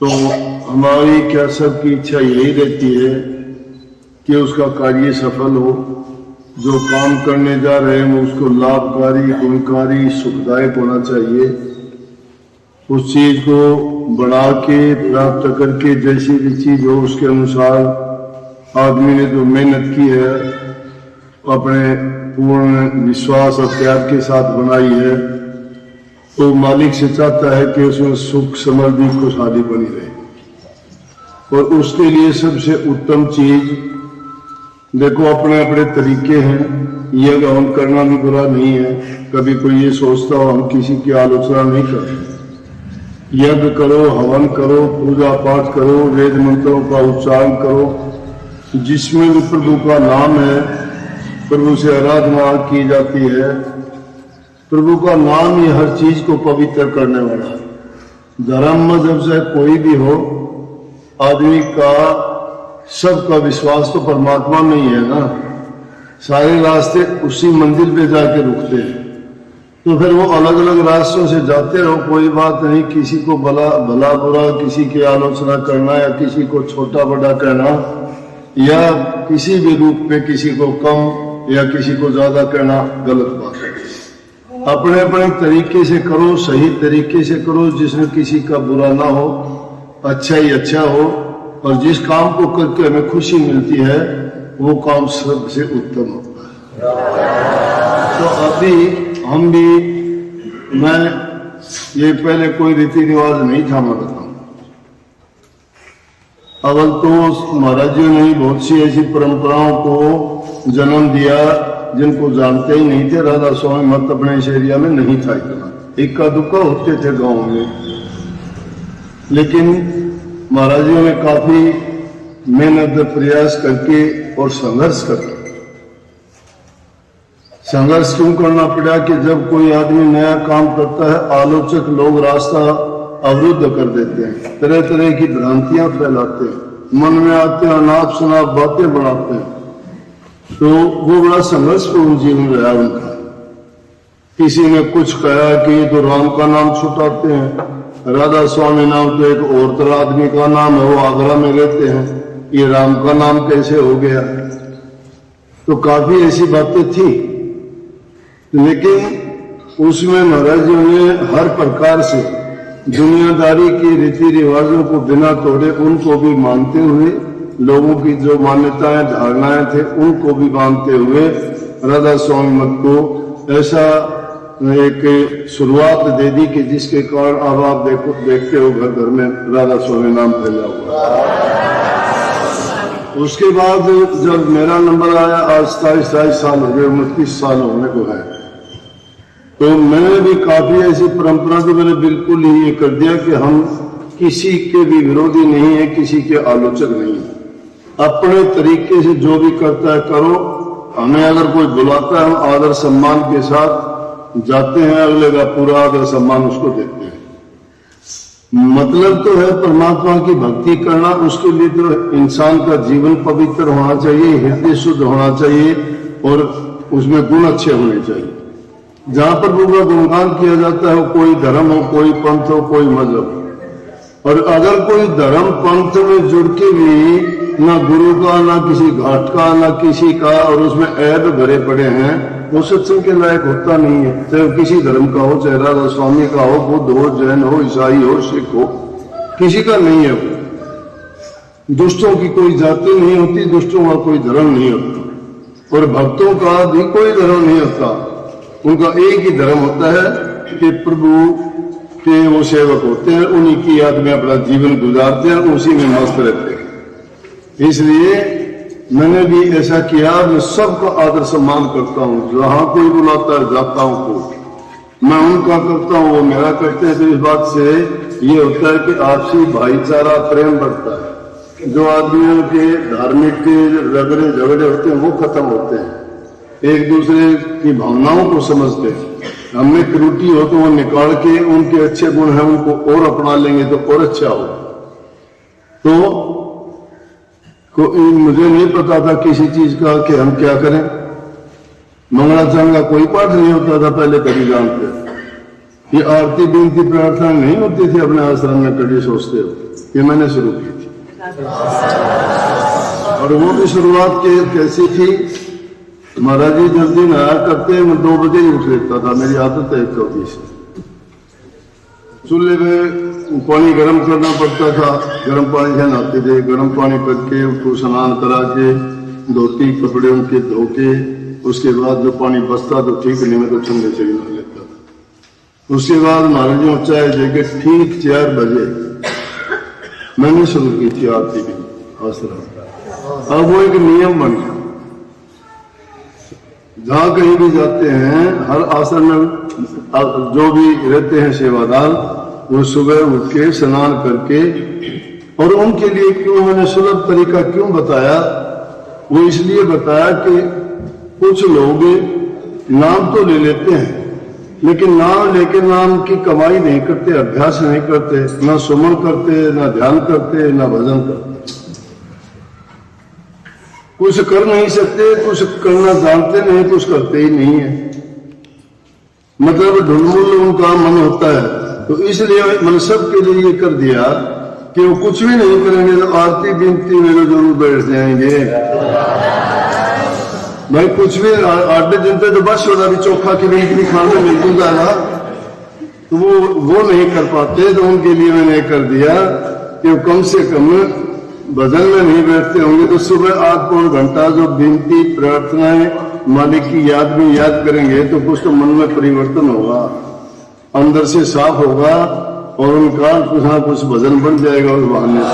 तो हमारी क्या सबकी इच्छा यही रहती है कि उसका कार्य सफल हो, जो काम करने जा रहे हैं वो उसको लाभकारी, गुणकारी, सुखदायक होना चाहिए। उस चीज को बना के प्राप्त करके जैसी भी चीज हो उसके अनुसार आदमी ने जो मेहनत की है अपने पूर्ण विश्वास और त्याग के साथ बनाई है, तो मालिक से चाहता है कि उसमें सुख समृद्धि खुशहाली बनी रहे। और उसके लिए सबसे उत्तम चीज देखो, अपने अपने तरीके हैं। यज्ञ हवन करना भी बुरा नहीं है। कभी कोई ये सोचता हो हम किसी की आलोचना नहीं करते। यज्ञ करो, हवन करो, पूजा पाठ करो, वेद मंत्रों का उच्चारण करो, जिसमें भी प्रभु का नाम है, प्रभु से आराधना की जाती है। प्रभु का नाम ही हर चीज को पवित्र करने वाला है। धर्म मजहब से कोई भी हो, आदमी का सबका विश्वास तो परमात्मा में ही है ना। सारे रास्ते उसी मंदिर पे जाके रुकते हैं। तो फिर वो अलग अलग रास्तों से जाते रहो, कोई बात नहीं। किसी को भला बुरा, किसी की आलोचना करना या किसी को छोटा बड़ा कहना या किसी भी रूप में किसी को कम या किसी को ज्यादा कहना गलत बात है। अपने अपने तरीके से करो, सही तरीके से करो, जिसमें किसी का बुरा ना हो, अच्छा ही अच्छा हो। और जिस काम को करके हमें खुशी मिलती है वो काम सबसे उत्तम होता है। तो अभी हम भी, मैं ये पहले कोई रीति रिवाज नहीं था मैं बताऊं। अवल तो महाराज जी ने बहुत सी ऐसी परंपराओं को जन्म दिया जिनको जानते ही नहीं थे। राधा स्वामी मत अपने इस एरिया में नहीं था इतना, इक्का दुक्का होते थे गांव में। लेकिन महाराज जी ने काफी मेहनत प्रयास करके और संघर्ष करके, संघर्ष क्यों करना पड़ा कि जब कोई आदमी नया काम करता है आलोचक लोग रास्ता अवरुद्ध कर देते हैं, तरह तरह की भ्रांतियां फैलाते हैं, मन में आते हैं अनाप शनाप बातें बढ़ाते हैं। तो वो बड़ा संघर्षपूर्ण जीवन रहा उनका। किसी ने कुछ कहा कि ये तो राम का नाम छुटाते हैं, राधा स्वामी नाम तो एक और आदमी का नाम है, वो आगरा में रहते हैं, ये राम का नाम कैसे हो गया। तो काफी ऐसी बातें थी। लेकिन उसमें महाराज जी ने हर प्रकार से दुनियादारी के रीति रिवाजों को बिना तोड़े उनको भी मानते हुए, लोगों की जो मान्यताएं धारणाएं थे उनको भी मानते हुए राधा स्वामी मत को ऐसा एक शुरुआत दे दी कि जिसके कारण अब आप देखते हो घर घर में राधा स्वामी नाम फैला हुआ। उसके बाद जब मेरा नंबर आया, आज 27 साल हो गए, 29 साल होने को है, तो मैंने भी काफी ऐसी परंपरा तो मैंने बिल्कुल ही ये कर दिया कि हम किसी के भी विरोधी नहीं है, किसी के आलोचक नहीं है। अपने तरीके से जो भी करता है करो। हमें अगर कोई बुलाता है हम आदर सम्मान के साथ जाते हैं, अगले का पूरा आदर सम्मान उसको देते हैं। मतलब तो है परमात्मा की भक्ति करना, उसके लिए तो इंसान का जीवन पवित्र होना चाहिए, हृदय शुद्ध होना चाहिए और उसमें गुण अच्छे होने चाहिए। जहां पर प्रभु का गुणगान किया जाता है, कोई धर्म हो, कोई पंथ हो, कोई मजहब। और अगर कोई धर्म पंथ में जुड़ के भी ना गुरु का, ना किसी घाट का, ना किसी का, और उसमें ऐब भरे पड़े हैं, वो सत्संग के लायक होता नहीं है। चाहे किसी धर्म का हो, चाहे राधा स्वामी का हो, बुद्ध हो, जैन हो, ईसाई हो, सिख हो, किसी का नहीं है वो। दुष्टों की कोई जाति नहीं होती, दुष्टों का कोई धर्म नहीं होता, और भक्तों का भी कोई धर्म नहीं होता। उनका एक ही धर्म होता है कि प्रभु के वो सेवक होते हैं, उन्हीं की याद में अपना जीवन गुजारते हैं, उसी में मस्त रहते हैं। इसलिए मैंने भी ऐसा किया, मैं सबका आदर सम्मान करता हूँ। जहां कोई बुलाता है जाता हूँ, को मैं उनका करता हूँ, वो मेरा करते हैं। तो इस बात से ये होता है कि आपसी भाईचारा प्रेम बढ़ता है। जो आदमियों के धार्मिक के रगड़े झगड़े होते हैं वो खत्म होते हैं, एक दूसरे की भावनाओं को समझते हैं। हमें त्रुटि हो तो वो निकाल के उनके अच्छे गुण हैं उनको और अपना लेंगे तो और अच्छा हो। तो मुझे नहीं पता था किसी चीज का कि हम क्या करें। मंगलाचरण का कोई पाठ नहीं होता था पहले, कभी जानते ये आरती विनती प्रार्थना नहीं होती थी अपने आश्रम में, कभी सोचते हो? ये मैंने शुरू की थी। और वो भी शुरुआत कैसी थी? महाराज जी जल्दी नहाया करते, मैं 2 बजे ही उठ लेता था, मेरी आदत है कभी से। चूल्हे में पानी गर्म करना पड़ता था, गर्म पानी से नहाते थे, गर्म पानी करके उसको स्नान करा के धोती कपड़े उनके धो के, उसके बाद जो पानी बचता तो ठीक, नहीं मैं तो ठंडे से ही नहा लेता था। उसके बाद महाराज जी चाय देके ठीक 4 बजे मैंने शुरू की थी आरती की आश्रम। अब वो एक नियम बन गया, जहां कहीं भी जाते हैं, हर आश्रम में जो भी रहते हैं सेवादार, वो सुबह उठ के स्नान करके, और उनके लिए क्यों मैंने सुलभ तरीका क्यों बताया? वो इसलिए बताया कि कुछ लोग नाम तो ले लेते हैं, लेकिन नाम लेके नाम की कमाई नहीं करते, अभ्यास नहीं करते, ना सुमन करते, ना ध्यान करते, ना भजन करते। कुछ कर नहीं सकते, कुछ करना जानते नहीं, कुछ करते ही नहीं है। मतलब ढुलमुल उनका मन होता है, तो इसलिए मैंने सबके लिए ये कर दिया कि वो कुछ भी नहीं करेंगे तो आरती विनती में तो जरूर बैठ जाएंगे। भाई कुछ भी 8 दिन पे तो बस होगा भी चोखा की भी खाने मिल दूंगा ना, तो वो नहीं कर पाते, तो उनके लिए मैंने कर दिया कि वो कम से कम भजन में नहीं बैठते होंगे तो सुबह 8-9 घंटा जो विनती प्रार्थनाएं मालिक की याद में याद करेंगे, तो कुछ तो मन में परिवर्तन होगा, अंदर से साफ होगा, और उनका कुछ ना कुछ भजन बन जाएगा उस बहाने से।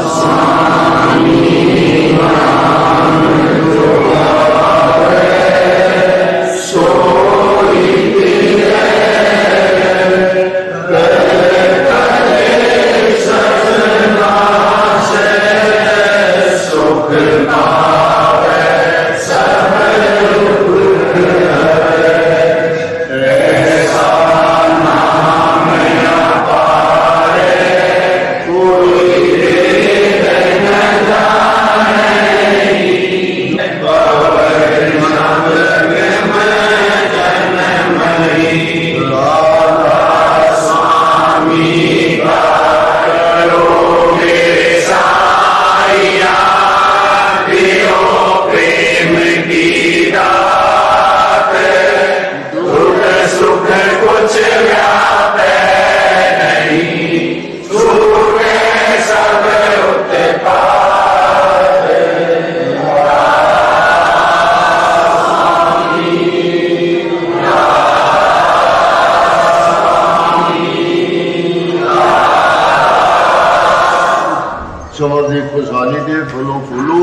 समाधि खुशहाली दे, फलो फूलो,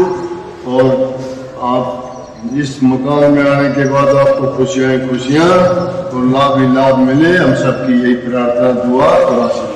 और आप इस मकान में आने के बाद आपको खुशियां खुशियां और लाभ ही लाभ मिले। हम सबकी यही प्रार्थना दुआ और आशीर्वाद।